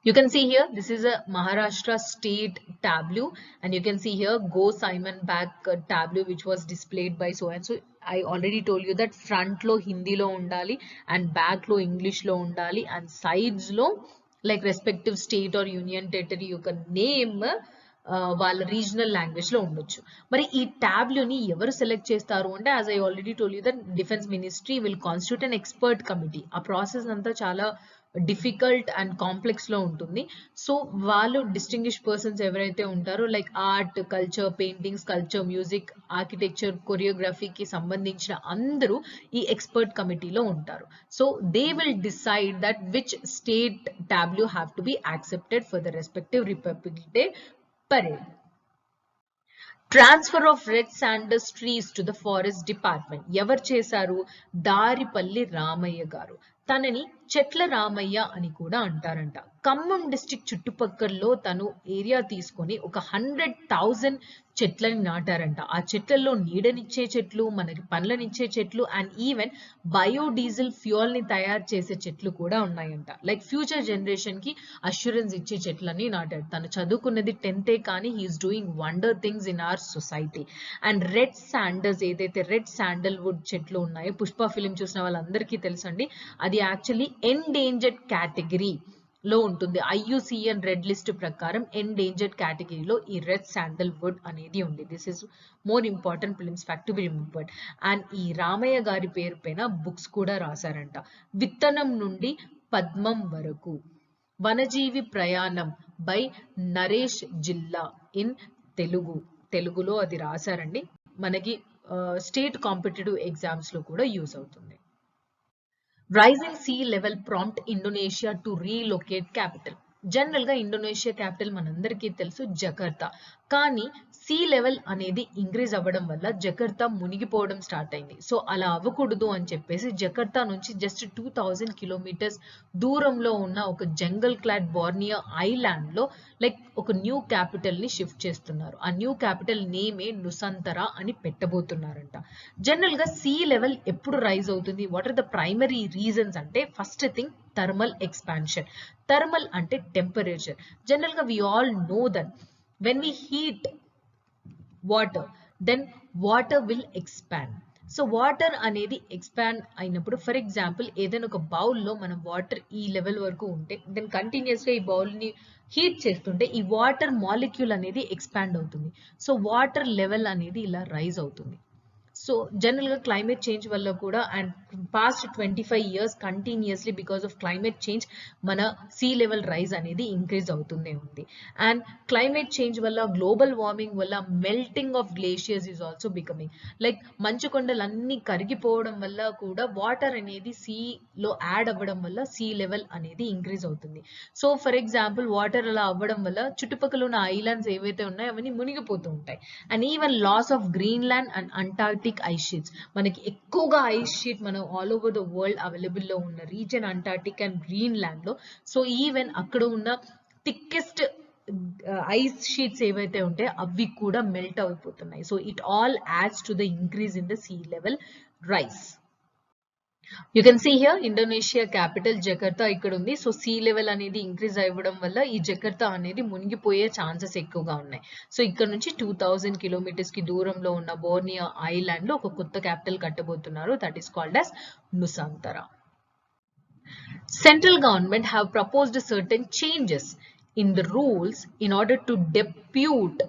You can see here this is a Maharashtra state tableau and you can see here go Simon back tableau which was displayed by so and so. I already told you that front lo Hindi lo undali and back lo English lo undali and sides lo like respective state or union territory యొక్క name వాళ్ళ regional language లో ఉండొచ్చు. మరి ఈ టాబ్ల్యూని ఎవరు select చేస్తారు అంటే as I already told you that defence ministry will constitute an expert committee. ఆ ప్రాసెస్ అంతా చాలా డిఫికల్ట్ అండ్ కాంప్లెక్స్ లో ఉంటుంది. సో వాళ్ళు డిస్టింగ్విష్ పర్సన్స్ ఎవరైతే ఉంటారో like art, culture, painting, sculpture, music, architecture, కొరియోగ్రఫీకి సంబంధించిన అందరూ ఈ ఎక్స్పర్ట్ కమిటీలో ఉంటారు. So they will decide that which state tableau have to be accepted for the respective Republic Day parade. Transfer of red sanders trees to the forest department. ఎవరు చేశారు? దారిపల్లి రామయ్య గారు. తనని చెట్ల రామయ్య అని కూడా అంటారంట. ఖమ్మం డిస్ట్రిక్ట్ చుట్టుపక్కల్లో తను ఏరియా తీసుకొని ఒక 100,000 చెట్లని నాటారంట. ఆ చెట్లలో నీడనిచ్చే చెట్లు, మనకి పండ్లనిచ్చే చెట్లు అండ్ ఈవెన్ బయోడీజిల్ ఫ్యూయల్ ని తయారు చేసే చెట్లు కూడా ఉన్నాయంట. లైక్ ఫ్యూచర్ జనరేషన్ కి అష్యూరెన్స్ ఇచ్చే చెట్లని నాటాడు. తను చదువుకున్నది 10th కానీ he is doing wonder things in our society. And red sandals ఏదైతే రెడ్ శాండల్వుడ్ చెట్లు ఉన్నాయో పుష్ప ఫిలిం చూసిన వాళ్ళందరికీ తెలుసండి, అది యాక్చువల్లీ ఎండేంజర్డ్ కేటగిరీ లో ఉంటుంది. IUCN రెడ్ లిస్ట్ ప్రకారం ఎండేంజర్డ్ కేటగిరీలో ఈ రెడ్ శాండల్వుడ్ అనేది ఉంది. This is more important films fact to be remembered. And ఈ రామయ్య గారి పేరు పైన బుక్స్ కూడా రాశారంట. విత్తనం నుండి పద్మం వరకు వనజీవి ప్రయాణం బై నరేష్ జిల్లా ఇన్ తెలుగులో అది రాశారండి. మనకి స్టేట్ కాంపిటేటివ్ ఎగ్జామ్స్ లో కూడా యూస్ అవుతుంది. Rising sea level prompt Indonesia to relocate capital. General గా ఇండోనేషియా క్యాపిటల్ మనందరికీ తెలుసు జకర్తా. కానీ సీ లెవెల్ అనేది ఇంక్రీజ్ అవ్వడం వల్ల జకర్తా మునిగిపోవడం స్టార్ట్ అయింది. సో అలా అవ్వకూడదు అని చెప్పేసి జకర్తా నుంచి జస్ట్ 2000 కిలోమీటర్స్ దూరంలో ఉన్న ఒక జంగల్ క్లాడ్ బోర్నియో ఐలాండ్ లో ఒక న్యూ క్యాపిటల్ ని షిఫ్ట్ చేస్తున్నారు. ఆ న్యూ క్యాపిటల్ నేమే నుసంతరా అని పెట్టబోతున్నారంట. జనరల్ గా సీ లెవెల్ ఎప్పుడు రైజ్ అవుతుంది? What are the primary reasons అంటే first thing thermal expansion. Thermal అంటే టెంపరేచర్. జనరల్ గా we all know that when we heat water then water will expand. So water అనేది expand అయినప్పుడు for example ఏదైనా ఒక బౌల్లో మనం వాటర్ ఈ లెవెల్ వరకు ఉంటే దెన్ కంటిన్యూస్ గా ఈ బౌల్ ని హీట్ చేస్తుంటే ఈ వాటర్ మాలిక్యూల్ అనేది ఎక్స్పాండ్ అవుతుంది. సో వాటర్ లెవెల్ అనేది ఇలా రైజ్ అవుతుంది. సో జనరల్ గా క్లైమేట్ చేంజ్ వల్ల కూడా and past 25 years continuously because of climate change మన సీ లెవెల్ రైజ్ అనేది ఇంక్రీజ్ అవుతూనే ఉంది. అండ్ క్లైమేట్ చేంజ్ వల్ల గ్లోబల్ వార్మింగ్ వల్ల melting of glaciers is also becoming మంచు కొండలన్నీ కరిగిపోవడం వల్ల కూడా వాటర్ అనేది సీలో యాడ్ అవ్వడం వల్ల సీ లెవెల్ అనేది ఇంక్రీజ్ అవుతుంది. సో ఫర్ ఎగ్జాంపుల్ వాటర్ అలా అవ్వడం వల్ల చుట్టుపక్కల ఉన్న ఐలాండ్స్ ఏవైతే ఉన్నాయో అవన్నీ మునిగిపోతూ ఉంటాయి. And even loss of Greenland and Antarctic ice sheets. మనకి ఎక్కువగా ఐస్ షీట్ మనం all over the world available లో ఉన్న రీజన్ అంటార్క్టిక్ అండ్ గ్రీన్లాండ్ లో. సో ఈవెన్ అక్కడ ఉన్న థిక్కెస్ట్ ఐస్ షీట్స్ ఏవైతే ఉంటాయో అవి కూడా మెల్ట్ అయిపోతున్నాయి. So it all adds to the increase in the sea level rise. You can see here Indonesia capital Jakarta ఇక్కడ ఉంది. సో సీ లెవెల్ అనేది ఇంక్రీజ్ అవ్వడం వల్ల ఈ జకర్తా అనేది మునిగిపోయే ఛాన్సెస్ ఎక్కువగా ఉన్నాయి. సో ఇక్కడ నుంచి 2000 కిలోమీటర్స్ కి దూరంలో ఉన్న బోర్నియో ఐలాండ్ లో ఒక కొత్త క్యాపిటల్ కట్టబోతున్నారు. That is called as Nusantara. Central government have proposed certain changes in the rules in order to depute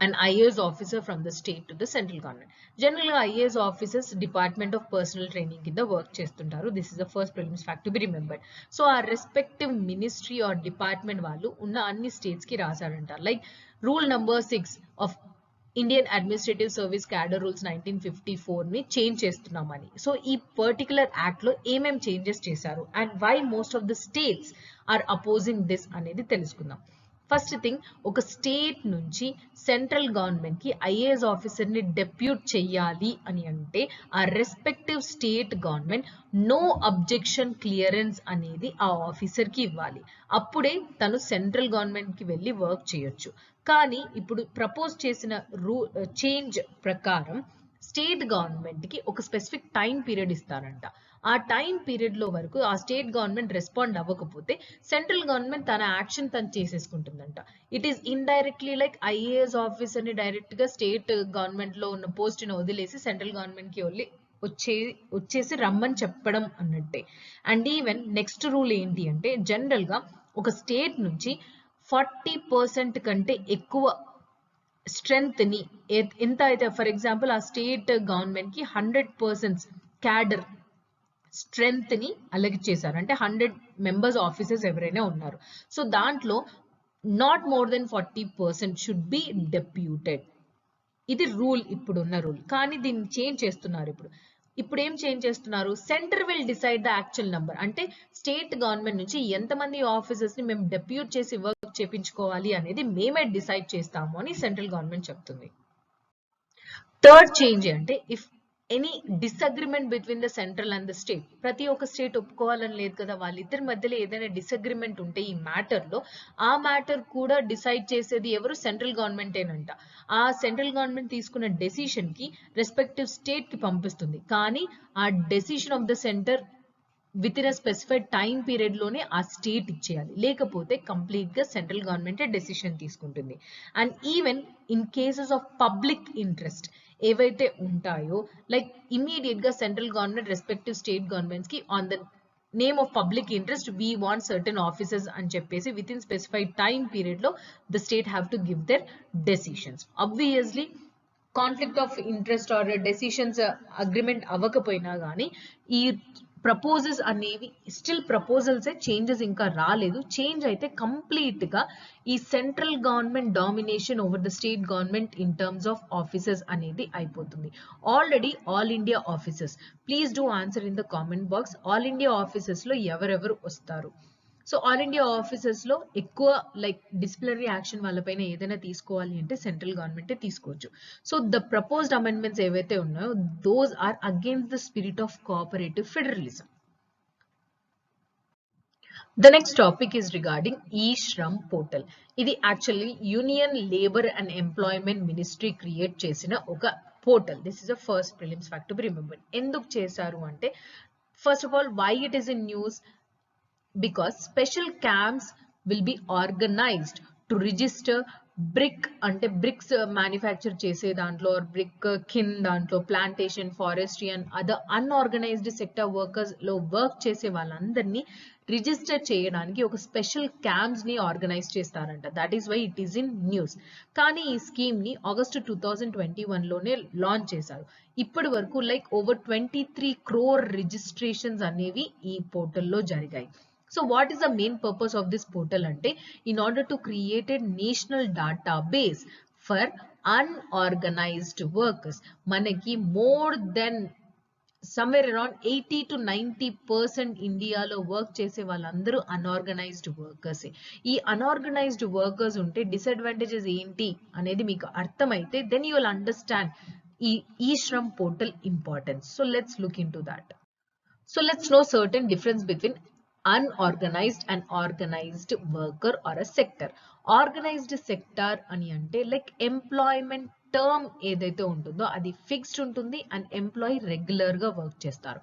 an IAS officer from the state to the central government. Generally, IAS officers Department of Personal Training కింద work చేస్తుంటారు. This is the first prelims fact to be remembered. So our respective ministry or department వాళ్ళు ఉన్న అన్ని states కి రాశారంట. Rule number 6 of Indian administrative service cadre rules 1954 ని change చేస్తున్నామని. So ఈ పర్టికులర్ యాక్ట్ లో ఏమేం చేంజెస్ చేశారు and why most of the states are opposing this అనేది తెలుసుకుందాం. ఫస్ట్ థింగ్, ఒక స్టేట్ నుంచి సెంట్రల్ గవర్నమెంట్ కి ఐఏఎస్ ఆఫీసర్ ని డెప్యూట్ చెయ్యాలి అని అంటే ఆ respective state government no objection clearance అనేది ఆ ఆఫీసర్ కి ఇవ్వాలి. అప్పుడే తను సెంట్రల్ గవర్నమెంట్ కి వెళ్ళి వర్క్ చేయొచ్చు. కానీ ఇప్పుడు ప్రపోజ్ చేసిన చేంజ్ ప్రకారం స్టేట్ గవర్నమెంట్ కి ఒక స్పెసిఫిక్ టైం పీరియడ్ ఇస్తారంట. ఆ టైం పీరియడ్ లో వరకు ఆ స్టేట్ గవర్నమెంట్ రెస్పాండ్ అవ్వకపోతే సెంట్రల్ గవర్నమెంట్ తన యాక్షన్ తను చేసేసుకుంటుందంట. It is indirectly IAS officer ని డైరెక్ట్ గా స్టేట్ గవర్నమెంట్ లో ఉన్న పోస్ట్ ని వదిలేసి సెంట్రల్ గవర్నమెంట్ కి వచ్చేసి రమ్మని చెప్పడం అన్నట్టే. అండ్ ఈవెన్ నెక్స్ట్ రూల్ ఏంటి అంటే జనరల్ గా ఒక స్టేట్ నుంచి 40% కంటే ఎక్కువ స్ట్రెంగ్త్ ని ఎంత అయితే ఫర్ ఎగ్జాంపుల్ ఆ స్టేట్ గవర్నమెంట్ కి 100% క్యాడర్ స్ట్రెంగ్త్ ని అలగ్ చేశారు అంటే 100 మెంబర్స్ ఆఫీసర్స్ ఎవరైనా ఉన్నారు. సో దాంట్లో not more than 40% should be deputed. ఇది రూల్, ఇప్పుడున్న రూల్. కానీ దీన్ని చేంజ్ చేస్తున్నారు. ఇప్పుడు ఏం చేంజ్ చేస్తున్నారు, centre will decide the actual number. అంటే స్టేట్ గవర్నమెంట్ నుంచి ఎంతమంది ఆఫీసర్స్ ని మేము డెప్యూట్ చేసి వర్క్ చేపించుకోవాలి అనేది మేమే డిసైడ్ చేస్తాము అని సెంట్రల్ గవర్నమెంట్ చెప్తుంది. థర్డ్ చేంజ్ అంటే if any disagreement between the central and the state, ప్రతి ఒక్క స్టేట్ ఒప్పుకోవాలని లేదు కదా, వాళ్ళిద్దరి మధ్యలో ఏదైనా డిసగ్రిమెంట్ ఉంటే ఈ మ్యాటర్ లో ఆ మ్యాటర్ కూడా డిసైడ్ చేసేది ఎవరు, సెంట్రల్ గవర్నమెంట్ ఏనంట. ఆ సెంట్రల్ గవర్నమెంట్ తీసుకున్న డెసిషన్ కి రెస్పెక్టివ్ స్టేట్ కి పంపిస్తుంది. కానీ ఆ decision of the centre within a specified time period లోనే ఆ స్టేట్ ఇచ్చేయాలి, లేకపోతే కంప్లీట్ గా సెంట్రల్ గవర్నమెంట్ డెసిషన్ తీసుకుంటుంది. And even in cases of public interest ఏవైతే ఉంటాయో ఇమ్మీడియట్ గా central government respective state governments కి on the name of public interest we want certain officers అని చెప్పేసి within specified time period లో the state have to give their decisions. Obviously conflict of interest or decisions agreement అవ్వకపోయినా కానీ ఈ proposals అనేవి still ప్రపోజల్సే, changes ఇంకా రాలేదు. Change అయితే కంప్లీట్ గా ఈ central government domination over the state government in terms of offices అనేది అయిపోతుంది. Already all India offices, please do answer in the comment box, all India offices లో ఎవరెవరు వస్తారు? సో ఆల్ ఇండియా ఆఫీసెస్ లో ఎక్కువ లైక్ డిసిప్లినరీ యాక్షన్ వాళ్ళపైన ఏదైనా తీసుకోవాలి అంటే సెంట్రల్ గవర్నమెంటే తీసుకోవచ్చు. సో ద ప్రపోజ్డ్ అమెండ్మెంట్స్ ఏవైతే ఉన్నాయో those are against the spirit of cooperative federalism. The next topic is regarding e-Shram portal. ఇది actually union labour and employment ministry create చేసిన ఒక portal. This is the first prelims fact to be remembered. ఎందుకు చేశారు అంటే, first of all why it is in news? Because special camps will be organized to register brick ante bricks manufacture chese dantlo or brick kin dantlo plantation forestry and other unorganized sector workers lo work chese vallandarni register చేయడానికి ఒక special camps ని organise చేస్తారంట. That is why it is in news. కానీ ఈ scheme ని August 2021 లోనే launch చేశారు. ఇప్పటి వరకు లైక్ ఓవర్ 23 crore రిజిస్ట్రేషన్స్ అనేవి ఈ పోర్టల్లో జరిగాయి. So what is the main purpose of this portal ante, in order to create a national database for unorganized workers. Manaki more than somewhere around 80 to 90% ఇండియాలో work చేసే వాళ్ళందరూ unorganised workers. ఈ unorganised workers ఉంటే disadvantages ఏంటి అనేది మీకు అర్థమైతే then you will understand ఈ e-Shram portal importance. So let's look into that. So let's know certain difference between unorganized and organized worker or a sector. Organized sector అని అంటే like employment term ఏదైతే ఉంటుందో అది ఫిక్స్డ్ ఉంటుంది and employee regular గా work చేస్తారు.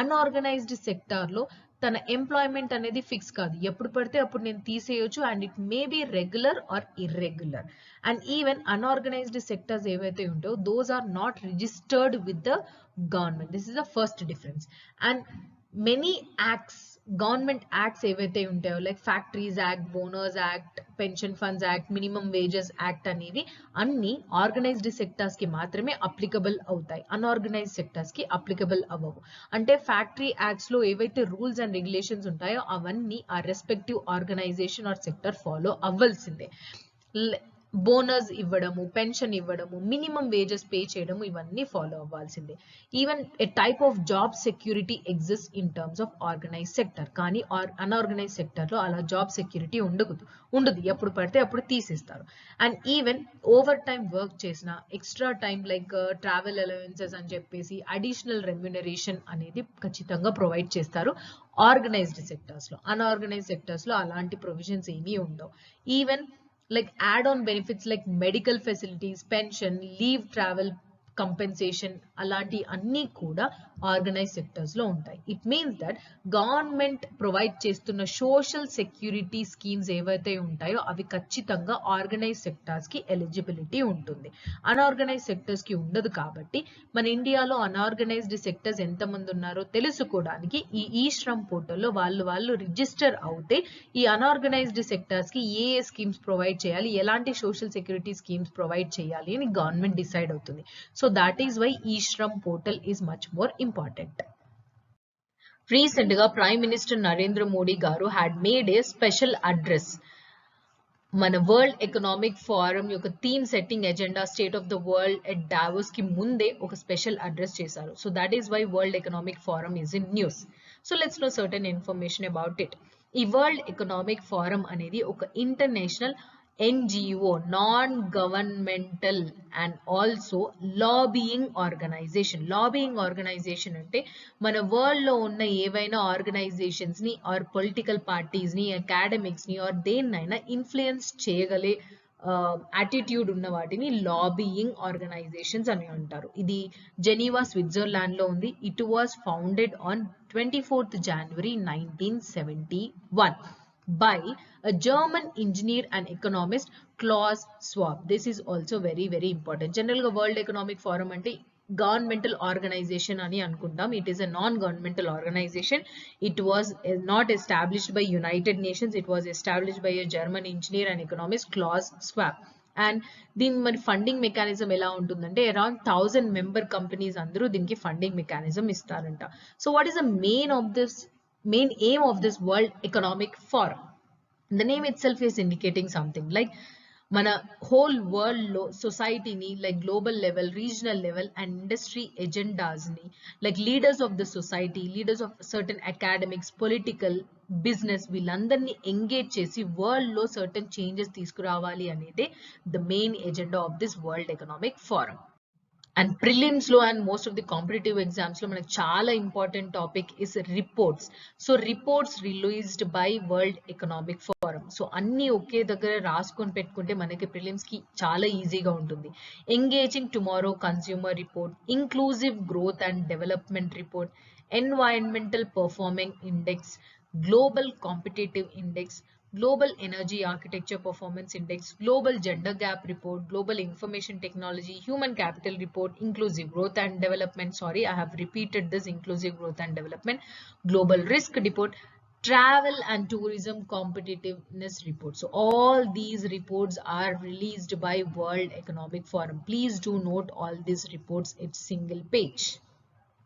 Unorganised sector లో తన ఎంప్లాయ్మెంట్ అనేది ఫిక్స్ కాదు, ఎప్పుడు పడితే అప్పుడు నేను తీసేయొచ్చు and it may be regular or irregular. And even unorganised sectors ఏవైతే ఉంటాయో those are not registered with the government. This is the first difference. And many acts, government acts ఏవైతే ఉంటాయో like factories act, bonus act, pension funds act, minimum wages act అనేవి అన్ని organised sectors కి మాత్రమే applicable అవుతాయి, unorganised sectors కి applicable అవ్వవు. అంటే ఫ్యాక్టరీ యాక్ట్స్ లో ఏవైతే రూల్స్ అండ్ రెగ్యులేషన్స్ ఉంటాయో అవన్నీ ఆ respective organisation or sector follow అవ్వాల్సిందే. బోనస్ ఇవ్వడము, పెన్షన్ ఇవ్వడము, మినిమం వేజెస్ పే చేయడము ఇవన్నీ ఫాలో అవ్వాల్సిందే. Even a type of job security exist in terms of organise sector. కానీ అన్ఆర్గనైజ్ సెక్టర్ లో అలా జాబ్ సెక్యూరిటీ ఉండదు, ఎప్పుడు పడితే అప్పుడు తీసేస్తారు. And even over time work చేసిన extra time like travel allowances అని చెప్పేసి అడిషనల్ రెమ్యునరేషన్ అనేది ఖచ్చితంగా ప్రొవైడ్ చేస్తారు ఆర్గనైజ్డ్ సెక్టర్స్ లో. అన్ఆర్గనైజ్ సెక్టర్స్ లో అలాంటి ప్రొవిజన్స్ ఏమీ ఉండవు. Even like add-on benefits like medical facilities, pension, leave, travel compensation అలాంటి అన్ని కూడా ఆర్గనైజ్ సెక్టర్స్ లో ఉంటాయి. It means that government provide చేస్తున్న సోషల్ సెక్యూరిటీ స్కీమ్స్ ఏవైతే ఉంటాయో అవి ఖచ్చితంగా ఆర్గనైజ్ సెక్టార్స్ కి ఎలిజిబిలిటీ ఉంటుంది, అన్ఆర్గనైజ్ సెక్టర్స్ కి ఉండదు. కాబట్టి మన ఇండియాలో అన్ఆర్గనైజ్డ్ సెక్టర్స్ ఎంతమంది ఉన్నారో తెలుసుకోవడానికి ఈ e-Shram పోర్టల్లో వాళ్ళు రిజిస్టర్ అవుతే ఈ అన్ఆర్గనైజ్డ్ సెక్టర్స్ కి ఏ స్కీమ్స్ ప్రొవైడ్ చేయాలి, ఎలాంటి సోషల్ సెక్యూరిటీ స్కీమ్స్ ప్రొవైడ్ చేయాలి అని గవర్నమెంట్ డిసైడ్ అవుతుంది. So that is why e-Shram portal is much more important. Recently, Prime Minister Narendra Modi garu had made a special address. మన World Economic Forum యొక్క theme setting agenda state of the world at Davos కి ముందే ఒక special address చేశారు. So that is why World Economic Forum is in news. So let's know certain information about it. ఈ World Economic Forum అనేది ఒక international NGO, non-governmental and also lobbying organization. Lobbying organization అంటే మన world లో ఉన్న ఏవైనా organisations ని or political parties ని, అకాడమిక్స్ ని ఆర్ దేన్నైనా ఇన్ఫ్లుయెన్స్ చేయగలే యాటిట్యూడ్ ఉన్న వాటిని లాబీయింగ్ ఆర్గనైజేషన్స్ అని అంటారు. ఇది జెనీవా స్విట్జర్లాండ్ లో ఉంది. It was founded on 24th January 1971 by a German engineer and economist Klaus Schwab. This is also very important. General World Economic Forum ante governmental organization ani anukuntam. It is a non-governmental organization. It was not established by United Nations. It was established by a German engineer and economist Klaus Schwab. And దీని మరి funding mechanism ఎలా ఉంటుందంటే around 1000 member companies అందరూ దీనికి funding mechanism ఇస్తారంట. So what is the main aim of this world Economic forum? The name itself is indicating something like మన whole world లో సొసైటీని like global level, regional level and industry agendas ని like leaders of the society, leaders of certain academics, political, business వీళ్ళందరినీ engage చేసి world లో certain changes తీసుకురావాలి అనేది the main agenda of this World Economic Forum. And prelims lo and most of the competitive exams lo manaku chaala important topic is reports. So reports released by World Economic Forum. So anni oke daggara raskoni pettukunte manaki prelims ki chaala easy ga untundi. Engaging tomorrow consumer report, inclusive growth and development report, environmental performing index, global competitive index, Global Energy Architecture Performance Index, Global Gender Gap Report, Global Information Technology, Human Capital Report, Inclusive Growth and Development. Sorry, I have repeated this: Inclusive Growth and Development, Global Risk Report, Travel and Tourism Competitiveness Report. So all these reports are released by World Economic Forum. Please do note all these reports. It's single page.